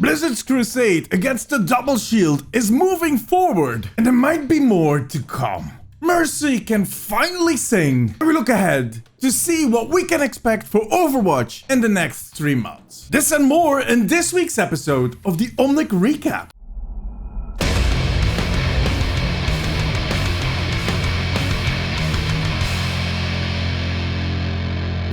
Blizzard's crusade against the double shield is moving forward, and there might be more to come. Mercy can finally sing. We look ahead to see what we can expect for Overwatch in the next 3 months. This and more in this week's episode of the Omnic Recap.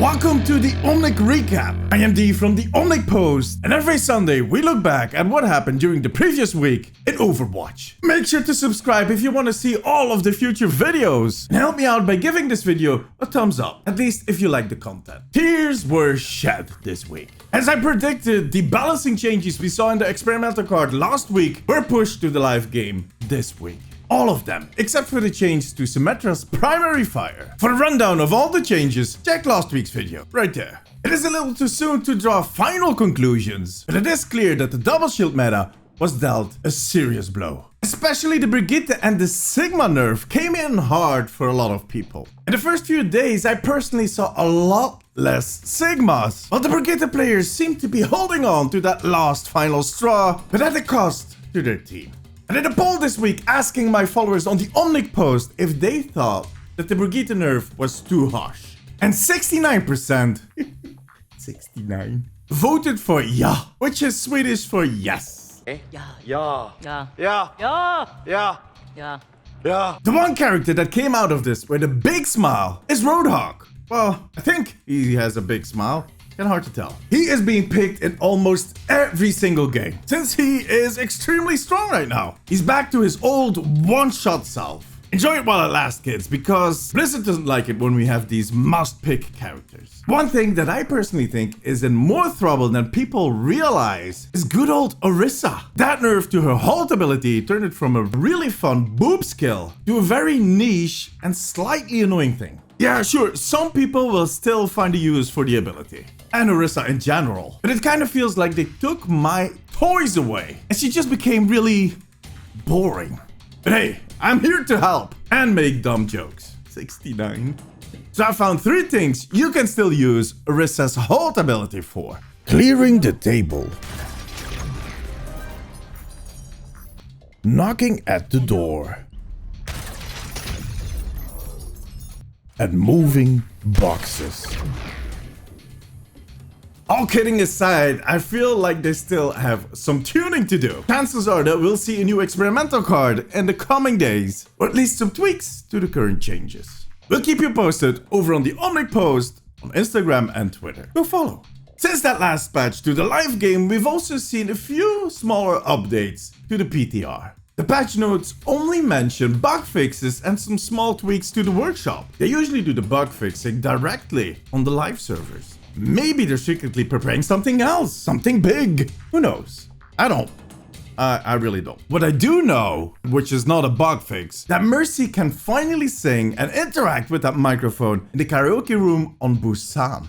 Welcome to the Omnic Recap. I am D from the Omnic Post, and every Sunday we look back at what happened during the previous week in Overwatch. Make sure to subscribe if you want to see all of the future videos, and help me out by giving this video a thumbs up, at least if you like the content. Tears were shed this week. As I predicted, the balancing changes we saw in the experimental card last week were pushed to the live game this week. All of them, except for the change to Symmetra's primary fire. For a rundown of all the changes, check last week's video, right there. It is a little too soon to draw final conclusions, but it is clear that the double shield meta was dealt a serious blow. Especially the Brigitte and the Sigma nerf came in hard for a lot of people. In the first few days, I personally saw a lot less Sigmas, while the Brigitte players seemed to be holding on to that last final straw, but at a cost to their team. I did a poll this week asking my followers on the Omnic post if they thought that the Brigitte nerf was too harsh. And 69%, 69, voted for ja, which is Swedish for yes. Ja. Ja. Ja. Ja. Ja. Ja. Ja. Ja. The one character that came out of this with a big smile is Roadhog. Well, I think he has a big smile. Kind of hard to tell. He is being picked in almost every single game, since he is extremely strong right now. He's back to his old one-shot self. Enjoy it while it lasts, kids, because Blizzard doesn't like it when we have these must-pick characters. One thing that I personally think is in more trouble than people realize is good old Orisa. That nerf to her halt ability turned it from a really fun boob skill to a very niche and slightly annoying thing. Yeah, sure, some people will still find a use for the ability, and Orisa in general, but it kind of feels like they took my toys away, and she just became really boring. But hey, I'm here to help and make dumb jokes. 69. So I found 3 things you can still use Orisa's halt ability for. Clearing the table. Knocking at the door. And moving boxes. All kidding aside, I feel like they still have some tuning to do. Chances are that we'll see a new experimental card in the coming days, or at least some tweaks to the current changes. We'll keep you posted over on the Omnic post on Instagram and Twitter. Go follow. Since that last patch to the live game, we've also seen a few smaller updates to the PTR. The patch notes only mention bug fixes and some small tweaks to the workshop. They usually do the bug fixing directly on the live servers. Maybe they're secretly preparing something else, something big. Who knows? I don't. I really don't. What I do know, which is not a bug fix, that Mercy can finally sing and interact with that microphone in the karaoke room on Busan.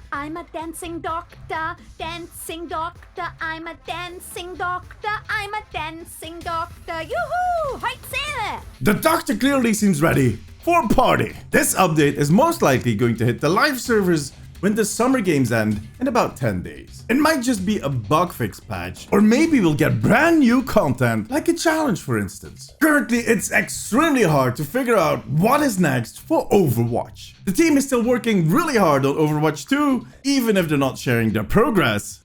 I'm a dancing doctor, I'm a dancing doctor, I'm a dancing doctor, yoo-hoo, right there! The doctor clearly seems ready for a party. This update is most likely going to hit the live servers when the summer games end in about 10 days. It might just be a bug fix patch, or maybe we'll get brand new content, like a challenge for instance. Currently, it's extremely hard to figure out what is next for Overwatch. The team is still working really hard on Overwatch 2, even if they're not sharing their progress.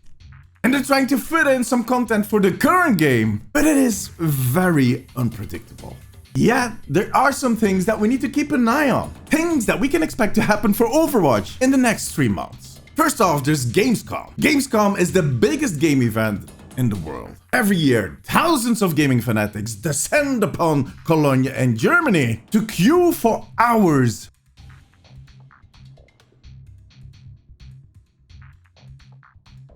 And they're trying to fit in some content for the current game, but it is very unpredictable. Yet, there are some things that we need to keep an eye on. Things that we can expect to happen for Overwatch in the next 3 months. First off, there's Gamescom. Gamescom is the biggest game event in the world. Every year, thousands of gaming fanatics descend upon Cologne and Germany to queue for hours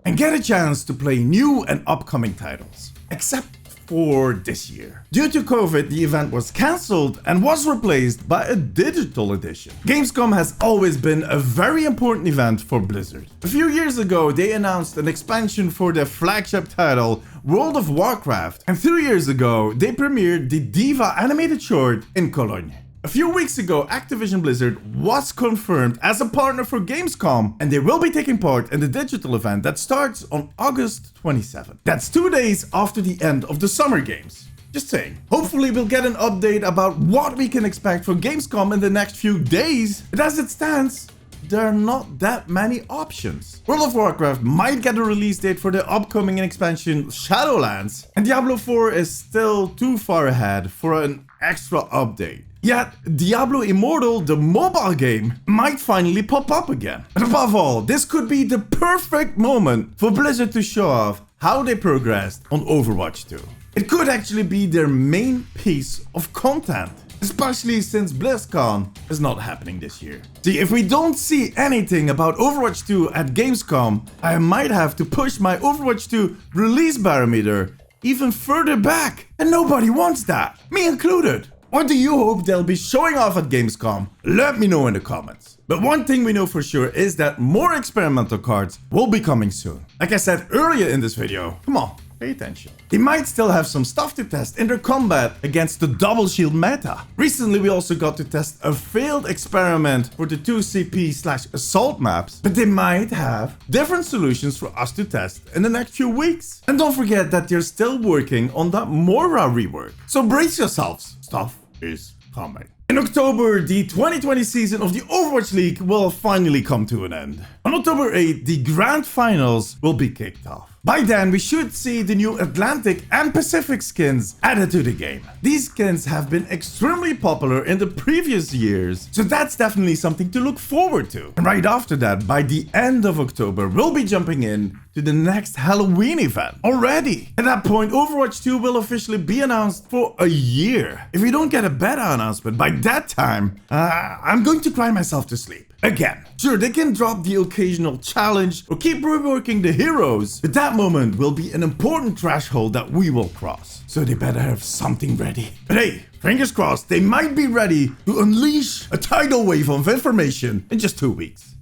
and get a chance to play new and upcoming titles. Except for this year. Due to COVID, the event was cancelled and was replaced by a digital edition. Gamescom has always been a very important event for Blizzard. A few years ago, they announced an expansion for their flagship title, World of Warcraft, and 2 years ago, they premiered the Diva animated short in Cologne. A few weeks ago, Activision Blizzard was confirmed as a partner for Gamescom, and they will be taking part in the digital event that starts on August 27th. That's 2 days after the end of the Summer Games. Just saying. Hopefully we'll get an update about what we can expect for Gamescom in the next few days, but as it stands, there are not that many options. World of Warcraft might get a release date for the upcoming expansion Shadowlands, and Diablo 4 is still too far ahead for an extra update. Yet, Diablo Immortal, the mobile game, might finally pop up again. And above all, this could be the perfect moment for Blizzard to show off how they progressed on Overwatch 2. It could actually be their main piece of content, especially since BlizzCon is not happening this year. See, if we don't see anything about Overwatch 2 at Gamescom, I might have to push my Overwatch 2 release barometer even further back. And nobody wants that, me included. What do you hope they'll be showing off at Gamescom? Let me know in the comments. But one thing we know for sure is that more experimental cards will be coming soon. Like I said earlier in this video, come on, pay attention. They might still have some stuff to test in their combat against the double shield meta. Recently we also got to test a failed experiment for the 2CP/assault maps, but they might have different solutions for us to test in the next few weeks. And don't forget that they're still working on that Mora rework. So brace yourselves, stuff is coming. In October, the 2020 season of the Overwatch League will finally come to an end. On October 8th, the Grand Finals will be kicked off. By then, we should see the new Atlantic and Pacific skins added to the game. These skins have been extremely popular in the previous years, so that's definitely something to look forward to. And right after that, by the end of October, we'll be jumping in to the next Halloween event already. At that point, Overwatch 2 will officially be announced for a year. If we don't get a beta announcement by that time, I'm going to cry myself to sleep. Again, sure, they can drop the occasional challenge or keep reworking the heroes, but that moment will be an important threshold that we will cross. So they better have something ready. But hey, fingers crossed, they might be ready to unleash a tidal wave of information in just 2 weeks.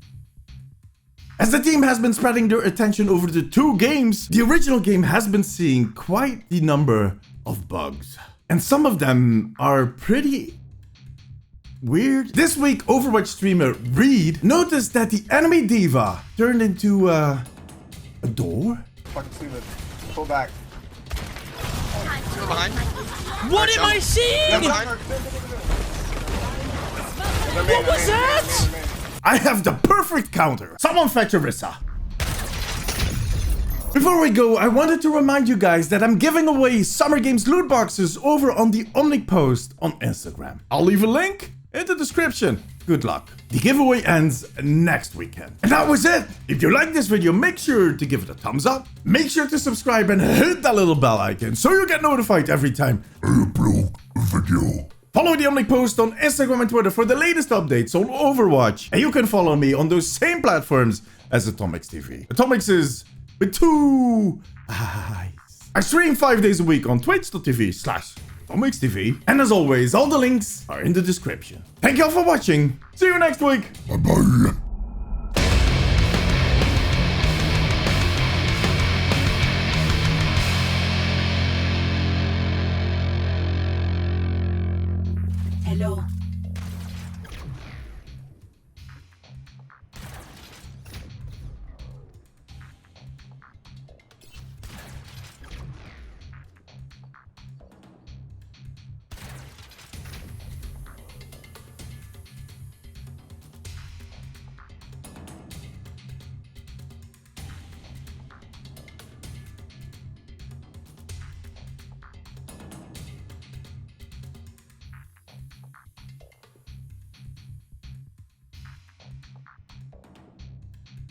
As the team has been spreading their attention over the 2 games, the original game has been seeing quite the number of bugs. And some of them are pretty weird. This week, Overwatch streamer Reed noticed that the enemy diva turned into a door. Fucking see this. Pull back. Go behind. What am I seeing? What was that? I have the perfect counter. Someone fetch Arissa. Before we go, I wanted to remind you guys that I'm giving away Summer Games loot boxes over on the Omnic post on Instagram. I'll leave a link in the description. Good luck. The giveaway ends next weekend. And that was it. If you like this video, make sure to give it a thumbs up. Make sure to subscribe and hit that little bell icon so you get notified every time I upload a video. Follow the Omnic post on Instagram and Twitter for the latest updates on Overwatch. And you can follow me on those same platforms as ATOMIIXTV. ATOMIIX is with 2 eyes. I stream 5 days a week on twitch.tv/ATOMIIXTV. And as always, all the links are in the description. Thank you all for watching. See you next week. Bye bye.